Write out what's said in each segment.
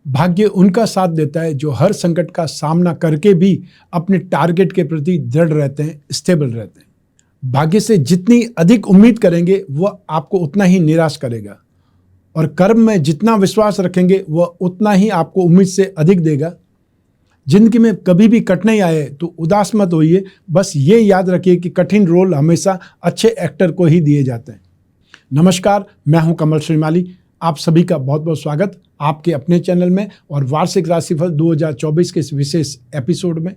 भाग्य उनका साथ देता है जो हर संकट का सामना करके भी अपने टारगेट के प्रति दृढ़ रहते हैं, स्टेबल रहते हैं। भाग्य से जितनी अधिक उम्मीद करेंगे वह आपको उतना ही निराश करेगा, और कर्म में जितना विश्वास रखेंगे वह उतना ही आपको उम्मीद से अधिक देगा। जिंदगी में कभी भी कठिनाई आए तो उदास मत होइए, बस ये याद रखिए कि कठिन रोल हमेशा अच्छे एक्टर को ही दिए जाते हैं। नमस्कार, मैं हूं कमल श्रीमाली। आप सभी का बहुत बहुत स्वागत आपके अपने चैनल में और वार्षिक राशिफल 2024 के इस विशेष एपिसोड में।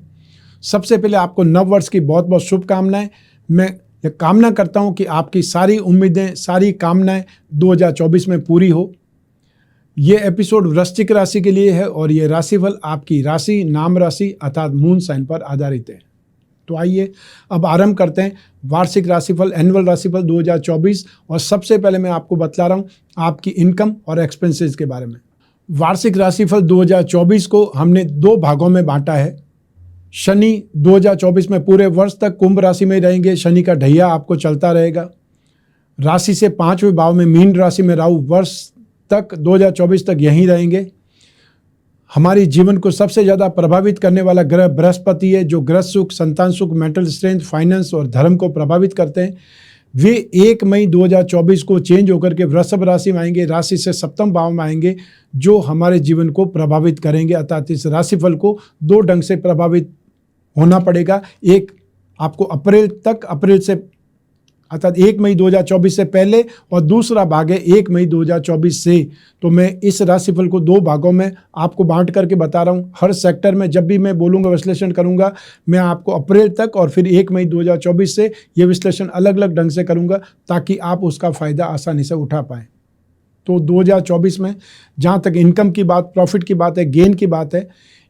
सबसे पहले आपको नव वर्ष की बहुत बहुत शुभकामनाएं। मैं यह कामना करता हूं कि आपकी सारी उम्मीदें, सारी कामनाएं 2024 में पूरी हो। ये एपिसोड वृश्चिक राशि के लिए है और ये राशिफल आपकी राशि, नाम राशि अर्थात मून साइन पर आधारित है। तो आइए अब आरंभ करते हैं वार्षिक राशिफल, एनुअल राशिफल 2024। और सबसे पहले मैं आपको बतला रहा हूँ आपकी इनकम और एक्सपेंसेस के बारे में। वार्षिक राशिफल 2024 को हमने दो भागों में बांटा है। शनि 2024 में पूरे वर्ष तक कुंभ राशि में रहेंगे। शनि का ढैया आपको चलता रहेगा। राशि से 5वें भाव में मीन राशि में राहु वर्ष तक 2024 तक यहीं रहेंगे। हमारी जीवन को सबसे ज़्यादा प्रभावित करने वाला ग्रह बृहस्पति है, जो ग्रह सुख, संतान सुख, मेंटल स्ट्रेंथ, फाइनेंस और धर्म को प्रभावित करते हैं। वे 1 मई 2024 को चेंज होकर के वृषभ राशि में आएंगे। राशि से 7वें भाव में आएंगे, जो हमारे जीवन को प्रभावित करेंगे। अर्थात इस राशिफल को दो ढंग से प्रभावित होना पड़ेगा। एक आपको अप्रैल से अर्थात 1 मई 2024 से पहले, और दूसरा भाग है 1 मई 2024 से। तो मैं इस राशिफल को दो भागों में आपको बांट करके बता रहा हूँ। हर सेक्टर में जब भी मैं बोलूँगा, विश्लेषण करूँगा, मैं आपको अप्रैल तक और फिर 1 मई 2024 से ये विश्लेषण अलग अलग ढंग से करूँगा, ताकि आप उसका फ़ायदा आसानी से उठा पाएँ। तो 2024 में जहाँ तक इनकम की बात, प्रॉफिट की बात है, गेन की बात है,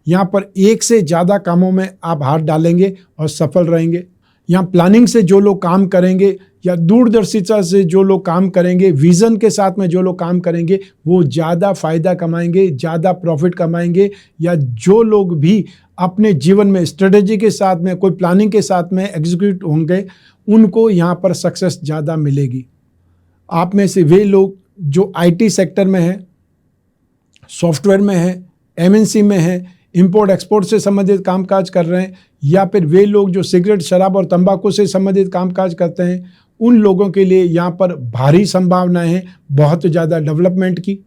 यहाँ पर एक से ज़्यादा कामों में आप हाथ डालेंगे और सफल रहेंगे। यहाँ प्लानिंग से जो लोग काम करेंगे या दूरदर्शिता से जो लोग काम करेंगे, विज़न के साथ में जो लोग काम करेंगे, वो ज़्यादा फायदा कमाएंगे, ज़्यादा प्रॉफिट कमाएंगे। या जो लोग भी अपने जीवन में स्ट्रेटेजी के साथ में, कोई प्लानिंग के साथ में एग्जीक्यूट होंगे, उनको यहाँ पर सक्सेस ज़्यादा मिलेगी। आप में से वे लोग जो IT सेक्टर में हैं, सॉफ्टवेयर में हैं, MNC में हैं, इंपोर्ट एक्सपोर्ट से संबंधित कामकाज कर रहे हैं, या फिर वे लोग जो सिगरेट, शराब और तंबाकू से संबंधित कामकाज करते हैं, उन लोगों के लिए यहाँ पर भारी संभावनाएं हैं बहुत ज़्यादा डेवलपमेंट की।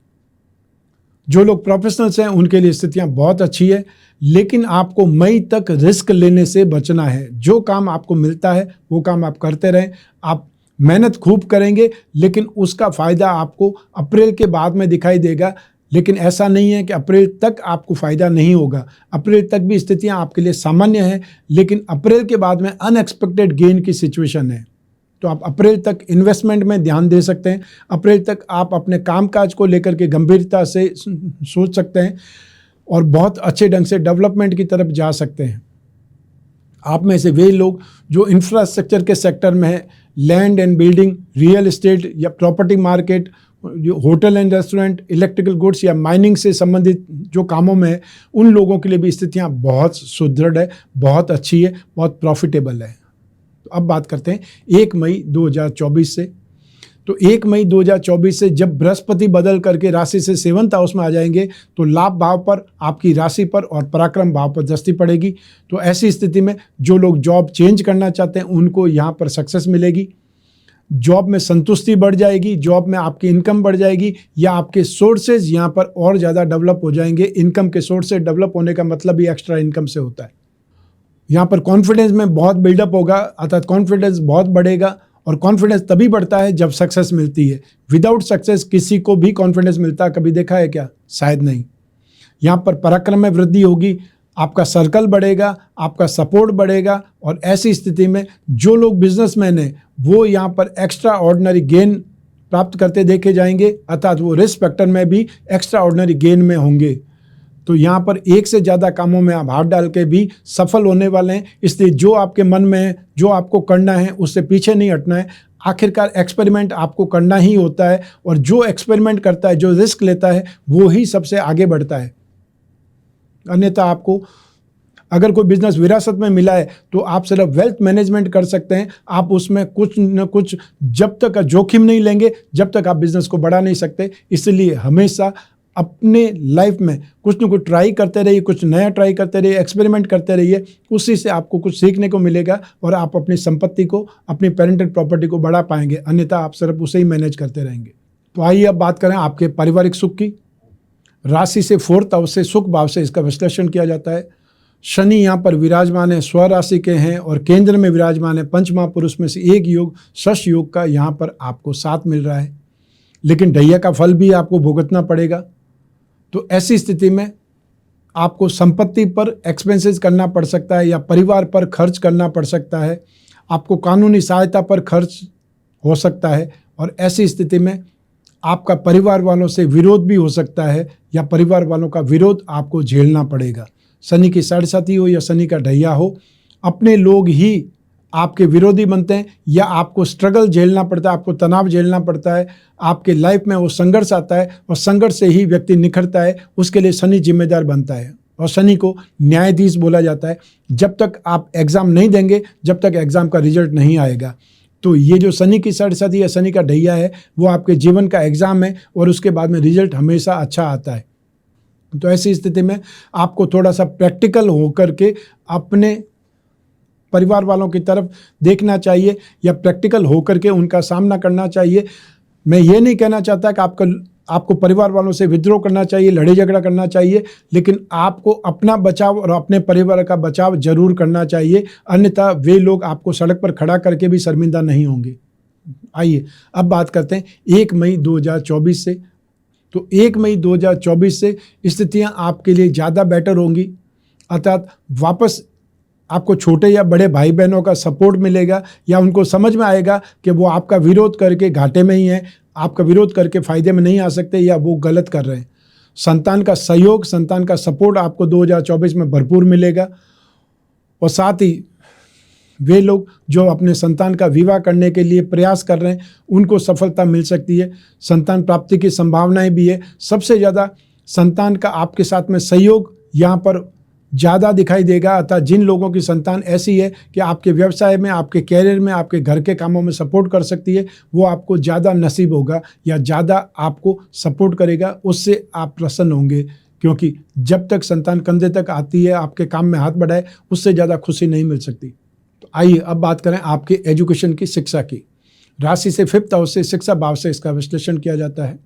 जो लोग प्रोफेशनल्स हैं उनके लिए स्थितियाँ बहुत अच्छी है, लेकिन आपको मई तक रिस्क लेने से बचना है। जो काम आपको मिलता है वो काम आप करते रहें। आप मेहनत खूब करेंगे, लेकिन उसका फ़ायदा आपको अप्रैल के बाद में दिखाई देगा। लेकिन ऐसा नहीं है कि अप्रैल तक आपको फ़ायदा नहीं होगा। अप्रैल तक भी स्थितियां आपके लिए सामान्य हैं, लेकिन अप्रैल के बाद में अनएक्सपेक्टेड गेन की सिचुएशन है। तो आप अप्रैल तक इन्वेस्टमेंट में ध्यान दे सकते हैं। अप्रैल तक आप अपने कामकाज को लेकर के गंभीरता से सोच सकते हैं और बहुत अच्छे ढंग से डेवलपमेंट की तरफ जा सकते हैं। आप में से वे लोग जो इंफ्रास्ट्रक्चर के सेक्टर में है, land and building, real estate या प्रॉपर्टी मार्केट, जो hotel and restaurant, electrical goods या माइनिंग से संबंधित जो कामों में है, उन लोगों के लिए भी स्थितियां बहुत सुदृढ़ है, बहुत अच्छी है, बहुत प्रॉफिटेबल है। तो अब बात करते हैं 1 मई 2024 से। तो 1 मई 2024 से जब बृहस्पति बदल करके राशि से 7th हाउस में आ जाएंगे, तो लाभ भाव पर, आपकी राशि पर और पराक्रम भाव पर दृष्टि पड़ेगी। तो ऐसी स्थिति में जो लोग जॉब चेंज करना चाहते हैं उनको यहाँ पर सक्सेस मिलेगी। जॉब में संतुष्टि बढ़ जाएगी, जॉब में आपकी इनकम बढ़ जाएगी, या आपके सोर्सेज यहाँ पर और ज़्यादा डेवलप हो जाएंगे। इनकम के सोर्सेज डेवलप होने का मतलब ही एक्स्ट्रा इनकम से होता है। यहाँ पर कॉन्फिडेंस में बहुत बिल्डअप होगा, अर्थात कॉन्फिडेंस बहुत बढ़ेगा। और कॉन्फिडेंस तभी बढ़ता है जब सक्सेस मिलती है। विदाउट सक्सेस किसी को भी कॉन्फिडेंस मिलता कभी देखा है क्या? शायद नहीं। यहाँ पर पराक्रम में वृद्धि होगी, आपका सर्कल बढ़ेगा, आपका सपोर्ट बढ़ेगा। और ऐसी स्थिति में जो लोग बिजनेसमैन हैं वो यहाँ पर एक्स्ट्रा ऑर्डिनरी गेन प्राप्त करते देखे जाएंगे, अर्थात वो रिस्क फैक्टर में भी एक्स्ट्रा ऑर्डिनरी गेन में होंगे। तो यहाँ पर एक से ज़्यादा कामों में आप हाथ डाल के भी सफल होने वाले हैं। इसलिए जो आपके मन में है, जो आपको करना है, उससे पीछे नहीं हटना है। आखिरकार एक्सपेरिमेंट आपको करना ही होता है, और जो एक्सपेरिमेंट करता है, जो रिस्क लेता है, वो ही सबसे आगे बढ़ता है। अन्यथा आपको अगर कोई बिजनेस विरासत में मिला है तो आप सिर्फ वेल्थ मैनेजमेंट कर सकते हैं। आप उसमें कुछ न कुछ जब तक जोखिम नहीं लेंगे, जब तक आप बिजनेस को बढ़ा नहीं सकते। इसलिए हमेशा अपने लाइफ में कुछ न कुछ ट्राई करते रहिए, कुछ नया ट्राई करते रहिए, एक्सपेरिमेंट करते रहिए। उसी से आपको कुछ सीखने को मिलेगा और आप अपनी संपत्ति को, अपनी पेरेंटल प्रॉपर्टी को बढ़ा पाएंगे, अन्यथा आप सिर्फ उसे ही मैनेज करते रहेंगे। तो आइए अब बात करें आपके पारिवारिक सुख की। राशि से 4th हाउस से सुख भाव से इसका विश्लेषण किया जाता है। शनि यहाँ पर विराजमान है, स्वराशि के हैं और केंद्र में विराजमान है। पंच महापुरुष में से एक योग, शश योग का यहाँ पर आपको साथ मिल रहा है, लेकिन ढैया का फल भी आपको भुगतना पड़ेगा। तो ऐसी स्थिति में आपको संपत्ति पर एक्सपेंसेस करना पड़ सकता है या परिवार पर खर्च करना पड़ सकता है, आपको कानूनी सहायता पर खर्च हो सकता है और ऐसी स्थिति में आपका परिवार वालों से विरोध भी हो सकता है या परिवार वालों का विरोध आपको झेलना पड़ेगा। शनि की साढ़ेसाती हो या शनि का ढैया हो, अपने लोग ही आपके विरोधी बनते हैं या आपको स्ट्रगल झेलना पड़ता है, आपको तनाव झेलना पड़ता है, आपके लाइफ में वो संघर्ष आता है और संघर्ष से ही व्यक्ति निखरता है। उसके लिए शनि जिम्मेदार बनता है और शनि को न्यायाधीश बोला जाता है। जब तक आप एग्ज़ाम नहीं देंगे, जब तक एग्ज़ाम का रिजल्ट नहीं आएगा। तो ये जो शनि की साढ़ेसाती या शनि का ढैया है, वो आपके जीवन का एग्ज़ाम है और उसके बाद में रिजल्ट हमेशा अच्छा आता है। तो ऐसी स्थिति में आपको थोड़ा सा प्रैक्टिकल होकर के अपने परिवार वालों की तरफ देखना चाहिए या प्रैक्टिकल होकर के उनका सामना करना चाहिए। मैं ये नहीं कहना चाहता कि आपको परिवार वालों से विद्रोह करना चाहिए, लड़ाई झगड़ा करना चाहिए, लेकिन आपको अपना बचाव और अपने परिवार का बचाव जरूर करना चाहिए, अन्यथा वे लोग आपको सड़क पर खड़ा करके भी शर्मिंदा नहीं होंगे। आइए अब बात करते हैं 1 मई 2024 से। तो 1 मई 2024 से स्थितियां आपके लिए ज़्यादा बेटर होंगी, अर्थात वापस आपको छोटे या बड़े भाई बहनों का सपोर्ट मिलेगा या उनको समझ में आएगा कि वो आपका विरोध करके घाटे में ही हैं, आपका विरोध करके फ़ायदे में नहीं आ सकते या वो गलत कर रहे हैं। संतान का सहयोग, संतान का सपोर्ट आपको 2024 में भरपूर मिलेगा और साथ ही वे लोग जो अपने संतान का विवाह करने के लिए प्रयास कर रहे हैं उनको सफलता मिल सकती है। संतान प्राप्ति की संभावनाएं भी है। सबसे ज़्यादा संतान का आपके साथ में सहयोग यहाँ पर ज़्यादा दिखाई देगा, अतः जिन लोगों की संतान ऐसी है कि आपके व्यवसाय में, आपके कैरियर में, आपके घर के कामों में सपोर्ट कर सकती है, वो आपको ज़्यादा नसीब होगा या ज़्यादा आपको सपोर्ट करेगा, उससे आप प्रसन्न होंगे। क्योंकि जब तक संतान कंधे तक आती है, आपके काम में हाथ बढ़ाए, उससे ज़्यादा खुशी नहीं मिल सकती। तो आइए अब बात करें आपके एजुकेशन की, शिक्षा की। राशि से 5th हाउस से शिक्षा भाव से इसका विश्लेषण किया जाता है।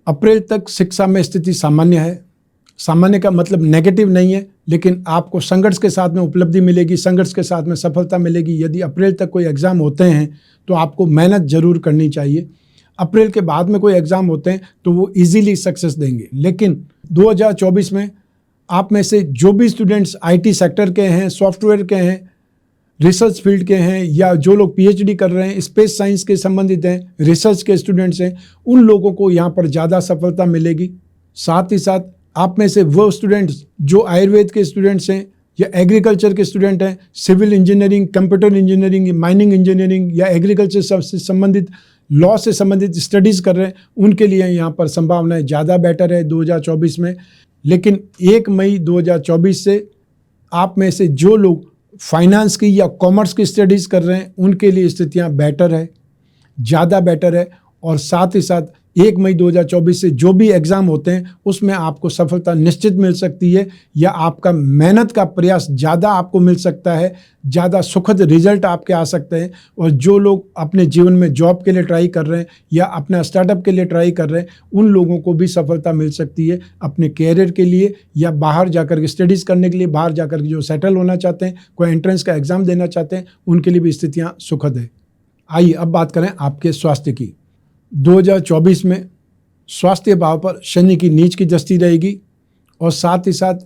अप्रैल तक शिक्षा में स्थिति सामान्य है। सामान्य का मतलब नेगेटिव नहीं है, लेकिन आपको संघर्ष के साथ में उपलब्धि मिलेगी, संघर्ष के साथ में सफलता मिलेगी। यदि अप्रैल तक कोई एग्ज़ाम होते हैं तो आपको मेहनत जरूर करनी चाहिए। अप्रैल के बाद में कोई एग्ज़ाम होते हैं तो वो इजीली सक्सेस देंगे। लेकिन 2024 में आप में से जो भी स्टूडेंट्स IT सेक्टर के हैं, सॉफ्टवेयर के हैं, रिसर्च फील्ड के हैं या जो लोग PhD कर रहे हैं, स्पेस साइंस के संबंधित हैं, रिसर्च के स्टूडेंट्स हैं, उन लोगों को यहाँ पर ज़्यादा सफलता मिलेगी। साथ ही साथ आप में से वो स्टूडेंट्स जो आयुर्वेद के स्टूडेंट्स हैं या एग्रीकल्चर के स्टूडेंट हैं, civil engineering, computer engineering, mining engineering या एग्रीकल्चर से संबंधित, लॉ से संबंधित स्टडीज़ कर रहे हैं, उनके लिए यहाँ पर संभावनाएं ज़्यादा बेटर है 2024 में। लेकिन 1 मई 2024 से आप में से जो लोग फाइनेंस की या कॉमर्स की स्टडीज़ कर रहे हैं, उनके लिए स्थितियाँ बेटर है, ज़्यादा बेटर है। और साथ ही साथ 1 मई 2024 से जो भी एग्ज़ाम होते हैं उसमें आपको सफलता निश्चित मिल सकती है या आपका मेहनत का प्रयास ज़्यादा आपको मिल सकता है, ज़्यादा सुखद रिजल्ट आपके आ सकते हैं। और जो लोग अपने जीवन में जॉब के लिए ट्राई कर रहे हैं या अपना स्टार्टअप के लिए ट्राई कर रहे हैं, उन लोगों को भी सफलता मिल सकती है अपने कैरियर के लिए या बाहर जाकर के स्टडीज़ करने के लिए, बाहर जाकर के जो सेटल होना चाहते हैं, कोई एंट्रेंस का एग्ज़ाम देना चाहते हैं, उनके लिए भी स्थितियाँ सुखद है। आइए अब बात करें आपके स्वास्थ्य की। 2024 में स्वास्थ्य भाव पर शनि की नीच की दृष्टि रहेगी और साथ ही साथ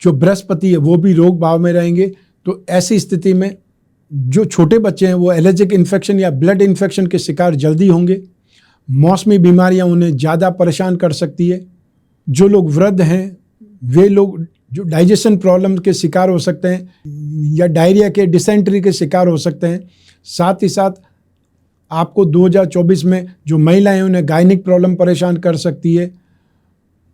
जो बृहस्पति है वो भी रोग भाव में रहेंगे। तो ऐसी स्थिति में जो छोटे बच्चे हैं वो एलर्जिक इन्फेक्शन या ब्लड इन्फेक्शन के शिकार जल्दी होंगे। मौसमी बीमारियां उन्हें ज़्यादा परेशान कर सकती है। जो लोग वृद्ध हैं वे लोग जो डाइजेशन प्रॉब्लम के शिकार हो सकते हैं या डायरिया के, डिसेंट्री के शिकार हो सकते हैं। साथ ही साथ आपको 2024 में जो महिलाएं उन्हें गायनिक प्रॉब्लम परेशान कर सकती है।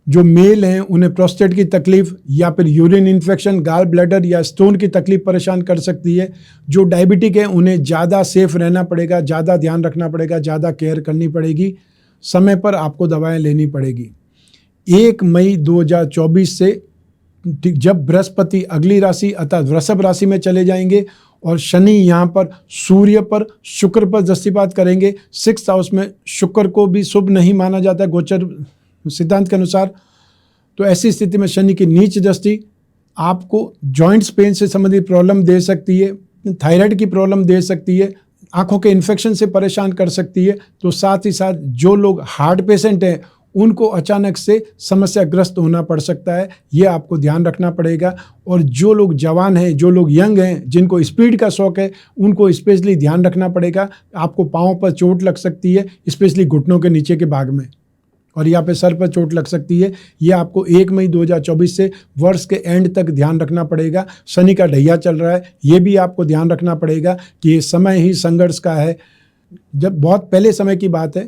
जो मेल हैं उन्हें प्रोस्टेट की तकलीफ या फिर यूरिन इन्फेक्शन, गाल ब्लैडर या स्टोन की तकलीफ परेशान कर सकती है। जो डायबिटिक हैं उन्हें ज़्यादा सेफ रहना पड़ेगा, ज़्यादा ध्यान रखना पड़ेगा, ज़्यादा केयर करनी पड़ेगी, समय पर आपको दवाएं लेनी पड़ेगी। 1 मई 2024 से जब बृहस्पति अगली राशि अर्थात वृषभ राशि में चले जाएंगे और शनि यहाँ पर सूर्य पर शुक्र पर दृष्टिपात करेंगे। 6th हाउस में शुक्र को भी शुभ नहीं माना जाता है गोचर सिद्धांत के अनुसार। तो ऐसी स्थिति में शनि की नीच दृष्टि आपको जॉइंट्स पेन से संबंधित प्रॉब्लम दे सकती है, थायराइड की प्रॉब्लम दे सकती है, आंखों के इन्फेक्शन से परेशान कर सकती है। तो साथ ही साथ जो लोग हार्ट पेशेंट हैं उनको अचानक से समस्याग्रस्त होना पड़ सकता है, ये आपको ध्यान रखना पड़ेगा। और जो लोग जवान हैं, जो लोग यंग हैं, जिनको स्पीड का शौक है, उनको स्पेशली ध्यान रखना पड़ेगा। आपको पाँव पर चोट लग सकती है, स्पेशली घुटनों के नीचे के भाग में, और यहाँ पे सर पर चोट लग सकती है। ये आपको 1 मई 2024 से वर्ष के एंड तक ध्यान रखना पड़ेगा। शनि का ढैया चल रहा है, ये भी आपको ध्यान रखना पड़ेगा कि ये समय ही संघर्ष का है। जब बहुत पहले समय की बात है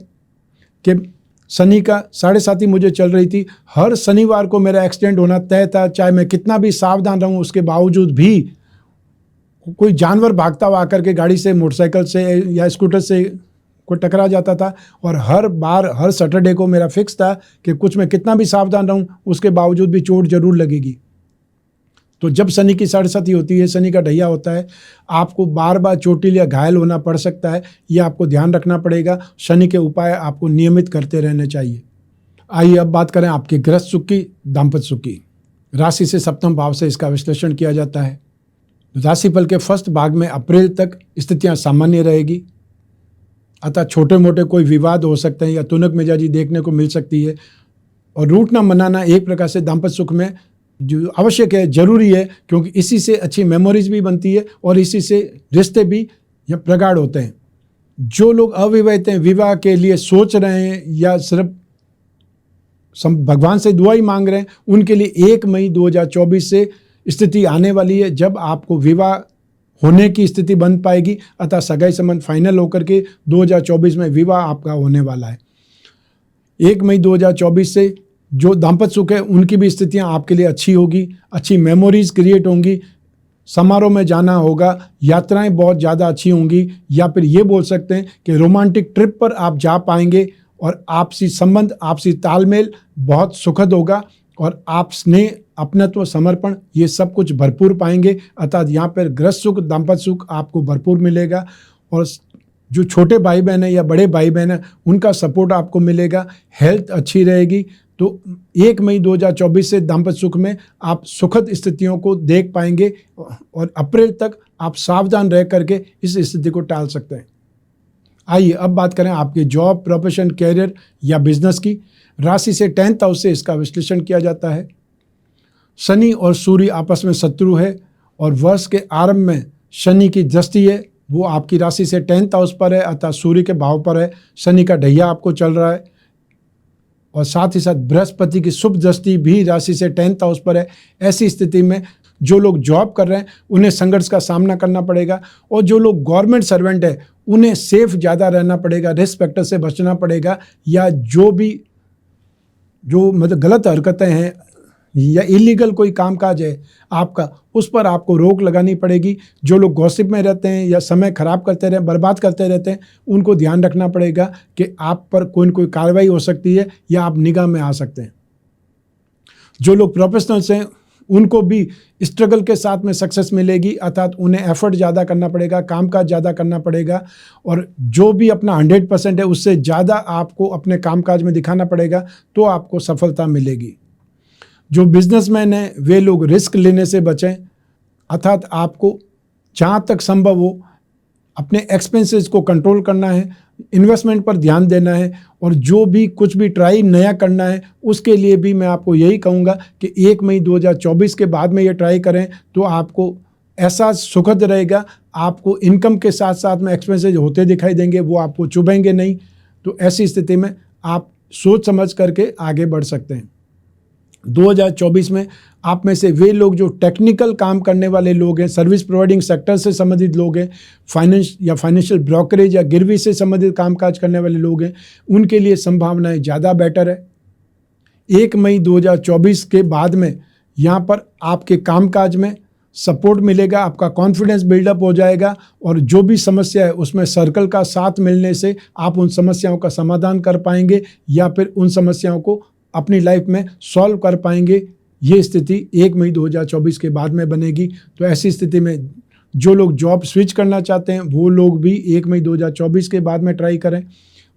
कि शनि का 7.5 मुझे चल रही थी, हर शनिवार को मेरा एक्सीडेंट होना तय था। चाहे मैं कितना भी सावधान रहूं, उसके बावजूद भी कोई जानवर भागता हुआ आकर के गाड़ी से, मोटरसाइकिल से या स्कूटर से को टकरा जाता था। और हर बार हर सैटरडे को मेरा फिक्स था कि कुछ मैं कितना भी सावधान रहूं, उसके बावजूद भी चोट जरूर लगेगी। तो जब शनि की 7.5 होती है, शनि का ढैया होता है, आपको बार बार चोटिल या घायल होना पड़ सकता है। ये आपको ध्यान रखना पड़ेगा। शनि के उपाय आपको नियमित करते रहने चाहिए। आइए अब बात करें आपके गृहस्थ सुख की, दाम्पत्य सुख की। राशि से 7वें भाव से इसका विश्लेषण किया जाता है। राशिफल के फर्स्ट भाग में अप्रैल तक स्थितियां सामान्य रहेगी, अतः छोटे मोटे कोई विवाद हो सकते हैं या तुनक मिजाजी देखने को मिल सकती है। और रूठना मनाना एक प्रकार से दाम्पत्य सुख में जो आवश्यक है, जरूरी है, क्योंकि इसी से अच्छी मेमोरीज भी बनती है और इसी से रिश्ते भी प्रगाढ़ होते हैं। जो लोग अविवाहित हैं, विवाह के लिए सोच रहे हैं या सिर्फ भगवान से दुआ ही मांग रहे हैं, उनके लिए 1 मई 2024 से स्थिति आने वाली है जब आपको विवाह होने की स्थिति बन पाएगी। अतः सगाई संबंध फाइनल होकर के 2024 में विवाह आपका होने वाला है। 1 मई 2024 से जो दाम्पत्य सुख है उनकी भी स्थितियां आपके लिए अच्छी होगी, अच्छी मेमोरीज क्रिएट होंगी, समारोह में जाना होगा, यात्राएं बहुत ज़्यादा अच्छी होंगी, या फिर ये बोल सकते हैं कि रोमांटिक ट्रिप पर आप जा पाएंगे और आपसी संबंध, आपसी तालमेल बहुत सुखद होगा और आप स्नेह, अपनत्व, समर्पण ये सब कुछ भरपूर पाएंगे। अर्थात यहाँ पर गृहस्थ सुख, दाम्पत्य सुख आपको भरपूर मिलेगा। और जो छोटे भाई बहन हैं या बड़े भाई बहन हैं उनका सपोर्ट आपको मिलेगा। हेल्थ अच्छी रहेगी। तो 1 मई 2024 से दाम्पत्य सुख में आप सुखद स्थितियों को देख पाएंगे और अप्रैल तक आप सावधान रह करके इस स्थिति को टाल सकते हैं। आइए अब बात करें आपके जॉब, प्रोफेशन, कैरियर या बिजनेस की। राशि से 10th हाउस से इसका विश्लेषण किया जाता है। शनि और सूर्य आपस में शत्रु है और वर्ष के आरंभ में शनि की दृष्टि है, वो आपकी राशि से 10th हाउस पर है, अर्थात सूर्य के भाव पर है। शनि का ढैया आपको चल रहा है और साथ ही साथ बृहस्पति की शुभ दृष्टि भी राशि से 10th हाउस पर है। ऐसी स्थिति में जो लोग जॉब कर रहे हैं उन्हें संघर्ष का सामना करना पड़ेगा और जो लोग गवर्नमेंट सर्वेंट है उन्हें सेफ ज़्यादा रहना पड़ेगा, रिस्क फैक्टर से बचना पड़ेगा, या जो मतलब गलत हरकतें हैं या इलीगल कोई कामकाज है आपका, उस पर आपको रोक लगानी पड़ेगी। जो लोग गॉसिप में रहते हैं या समय खराब करते रहे, बर्बाद करते रहते हैं, उनको ध्यान रखना पड़ेगा कि आप पर कोई न कोई कार्रवाई हो सकती है या आप निगाह में आ सकते हैं। जो लोग प्रोफेशनल्स हैं उनको भी स्ट्रगल के साथ में सक्सेस मिलेगी, अर्थात उन्हें एफर्ट ज़्यादा करना पड़ेगा, कामकाज ज़्यादा करना पड़ेगा और जो भी अपना 100% है उससे ज़्यादा आपको अपने कामकाज में दिखाना पड़ेगा, तो आपको सफलता मिलेगी। जो बिजनेसमैन हैं वे लोग रिस्क लेने से बचें, अर्थात आपको जहाँ तक संभव हो अपने एक्सपेंसेस को कंट्रोल करना है, इन्वेस्टमेंट पर ध्यान देना है और जो भी कुछ भी ट्राई नया करना है उसके लिए भी मैं आपको यही कहूँगा कि 1 मई 2024 के बाद में ये ट्राई करें तो आपको ऐसा सुखद रहेगा। आपको इनकम के साथ साथ में एक्सपेंसेस होते दिखाई देंगे, वो आपको चुभेंगे नहीं। तो ऐसी स्थिति में आप सोच समझ करके आगे बढ़ सकते हैं। 2024 में आप में से वे लोग जो टेक्निकल काम करने वाले लोग हैं, सर्विस प्रोवाइडिंग सेक्टर से संबंधित लोग हैं, फाइनेंशियल ब्रोकरेज या गिरवी से संबंधित कामकाज करने वाले लोग हैं, उनके लिए संभावनाएं ज़्यादा बेटर है। 1 मई 2024 के बाद में यहाँ पर आपके कामकाज में सपोर्ट मिलेगा, आपका कॉन्फिडेंस बिल्डअप हो जाएगा और जो भी समस्या है उसमें सर्कल का साथ मिलने से आप उन समस्याओं का समाधान कर पाएंगे या फिर उन समस्याओं को अपनी लाइफ में सॉल्व कर पाएंगे। ये स्थिति 1 मई 2024 के बाद में बनेगी। तो ऐसी स्थिति में जो लोग जॉब स्विच करना चाहते हैं वो लोग भी 1 मई 2024 के बाद में ट्राई करें।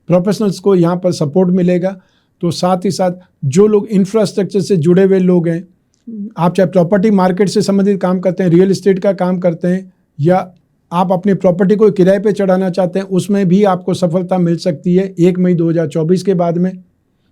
प्रोफेशनल्स को यहाँ पर सपोर्ट मिलेगा। तो साथ ही साथ जो लोग इंफ्रास्ट्रक्चर से जुड़े हुए लोग हैं, आप चाहे प्रॉपर्टी मार्केट से संबंधित काम करते हैं, रियल एस्टेट का काम करते हैं, या आप अपनी प्रॉपर्टी को किराए पे चढ़ाना चाहते हैं, उसमें भी आपको सफलता मिल सकती है 1 मई 2024 के बाद में।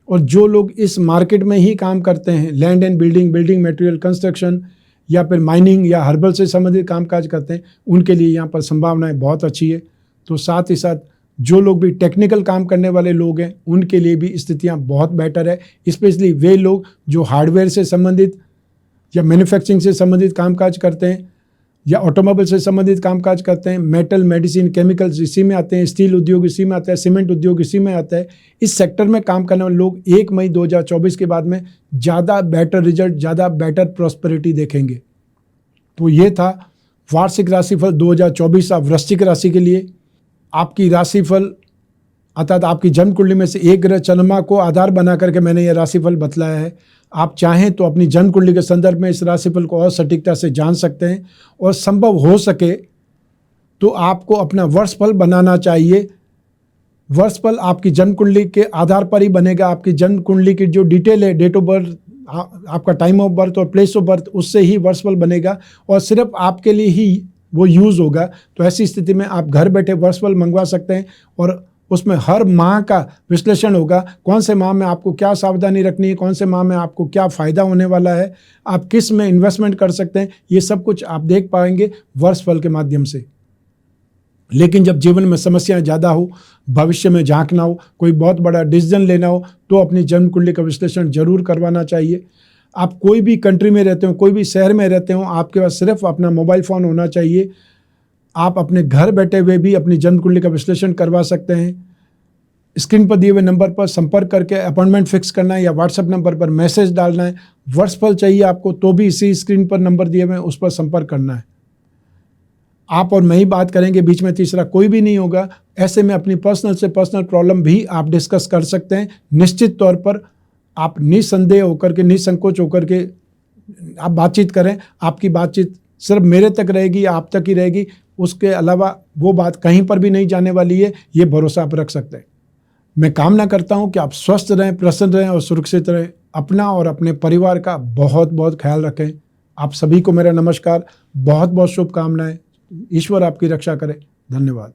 और जो लोग इस मार्केट में ही काम करते हैं, land and building, building material, construction या फिर माइनिंग या हर्बल से संबंधित कामकाज करते हैं, उनके लिए यहाँ पर संभावनाएं बहुत अच्छी है। तो साथ ही साथ जो लोग भी टेक्निकल काम करने वाले लोग हैं उनके लिए भी स्थितियाँ बहुत बेटर है। स्पेशली वे लोग जो हार्डवेयर से संबंधित या मैन्युफैक्चरिंग से संबंधित कामकाज करते हैं या ऑटोमोबाइल से संबंधित कामकाज करते हैं, मेटल, मेडिसिन, केमिकल्स इसी में आते हैं, स्टील उद्योग इसी में आता है, सीमेंट उद्योग इसी में आता है। इस सेक्टर में काम करने वाले लोग 1 मई 2024 के बाद में ज़्यादा बेटर रिजल्ट, ज़्यादा बेटर प्रॉस्पेरिटी देखेंगे। तो ये था वार्षिक राशिफल 2024 वृश्चिक राशि के लिए। आपकी राशिफल अर्थात आपकी जन्म कुंडली में से एक ग्रह चंद्रमा को आधार बना करके मैंने यह राशिफल बतलाया है। आप चाहें तो अपनी जन्म कुंडली के संदर्भ में इस राशिफल को और सटीकता से जान सकते हैं, और संभव हो सके तो आपको अपना वर्षफल बनाना चाहिए। वर्षफल आपकी जन्म कुंडली के आधार पर ही बनेगा। आपकी जन्म कुंडली की जो डिटेल है, डेट ऑफ बर्थ, आपका टाइम ऑफ बर्थ और प्लेस ऑफ बर्थ, उससे ही वर्षफल बनेगा और सिर्फ आपके लिए ही वो यूज़ होगा। तो ऐसी स्थिति में आप घर बैठे वर्षफल मंगवा सकते हैं और उसमें हर माह का विश्लेषण होगा। कौन से माह में आपको क्या सावधानी रखनी है, कौन से माह में आपको क्या फ़ायदा होने वाला है, आप किस में इन्वेस्टमेंट कर सकते हैं, ये सब कुछ आप देख पाएंगे वर्षफल के माध्यम से। लेकिन जब जीवन में समस्याएं ज़्यादा हो, भविष्य में झांकना हो, कोई बहुत बड़ा डिसीजन लेना हो, तो अपनी जन्म कुंडली का विश्लेषण जरूर करवाना चाहिए। आप कोई भी कंट्री में रहते हो, कोई भी शहर में रहते हो, आपके पास सिर्फ अपना मोबाइल फ़ोन होना चाहिए। आप अपने घर बैठे हुए भी अपनी जन्म कुंडली का विश्लेषण करवा सकते हैं। स्क्रीन पर दिए हुए नंबर पर संपर्क करके अपॉइंटमेंट फिक्स करना है या व्हाट्सएप नंबर पर मैसेज डालना है। वर्षफल चाहिए आपको तो भी इसी स्क्रीन पर नंबर दिए हुए हैं, उस पर संपर्क करना है। आप और मैं ही बात करेंगे, बीच में तीसरा कोई भी नहीं होगा। ऐसे में अपनी पर्सनल से पर्सनल प्रॉब्लम भी आप डिस्कस कर सकते हैं। निश्चित तौर पर आप निसंदेह होकर के, निसंकोच होकर के आप बातचीत करें। आपकी बातचीत सिर्फ मेरे तक रहेगी, आप तक ही रहेगी, उसके अलावा वो बात कहीं पर भी नहीं जाने वाली है, ये भरोसा आप रख सकते हैं। मैं कामना करता हूं कि आप स्वस्थ रहें, प्रसन्न रहें और सुरक्षित रहें। अपना और अपने परिवार का बहुत बहुत ख्याल रखें। आप सभी को मेरा नमस्कार, बहुत बहुत शुभकामनाएं। ईश्वर आपकी रक्षा करे। धन्यवाद।